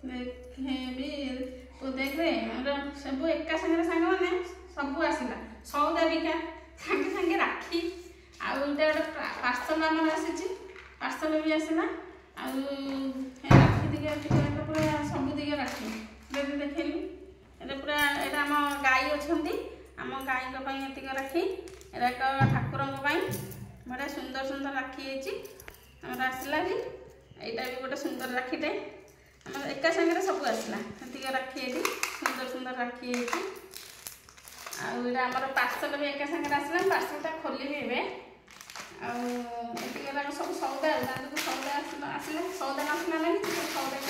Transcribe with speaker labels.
Speaker 1: ଦେଖେବି ତୁ ଦେଖେ ସବୁ ଏକା ସାଙ୍ଗରେ ସାଙ୍ଗମାନେ ସବୁ ଆସିଲା ସଉଦା ବିକା ସାଙ୍ଗେ ସାଙ୍ଗେ ରାକ୍ଷୀ ଆଉ ଏଇଟା ଗୋଟେ ପାର୍ସଲ ଆମର ଆସିଛି ପାର୍ସଲ ବି ଆସିଲା ଆଉ ରାକ୍ଷୀ ଟିକେ ପୁରା ସବୁ ଦିକେ ରାକ୍ଷୀ ଦେଖେଇଲି ଏଇଟା ପୁରା ଏଇଟା ଆମ ଗାଈ ଅଛନ୍ତି ଆମ ଗାଈଙ୍କ ପାଇଁ ଏତିକି ରାକ୍ଷୀ ଏଇଟା ଏକ ଠାକୁରଙ୍କ ପାଇଁ ବଢ଼ିଆ ସୁନ୍ଦର ସୁନ୍ଦର ରାକ୍ଷୀ ହେଇଛି ଆମର ଆସିଲା ବି ଏଇଟା ବି ଗୋଟେ ସୁନ୍ଦର ରାକ୍ଷୀଟେ ଆମର ଏକା ସାଙ୍ଗରେ ସବୁ ଆସିଲା ଏତିକି ରାକ୍ଷୀ ଏଠି ସୁନ୍ଦର ସୁନ୍ଦର ରାକ୍ଷୀ ହେଇଛି ଆଉ ଏଇଟା ଆମର ପାର୍ସଲ ବି ଏକା ସାଙ୍ଗରେ ଆସିଲା ପାର୍ସଲଟା ଖୋଲିବି ଏବେ ଆଉ ଏତିକି ସବୁ ସଉଦା ସଉଦା ଆସିଲା ସଉଦା ନଥିଲା ନାହିଁ ସଉଦା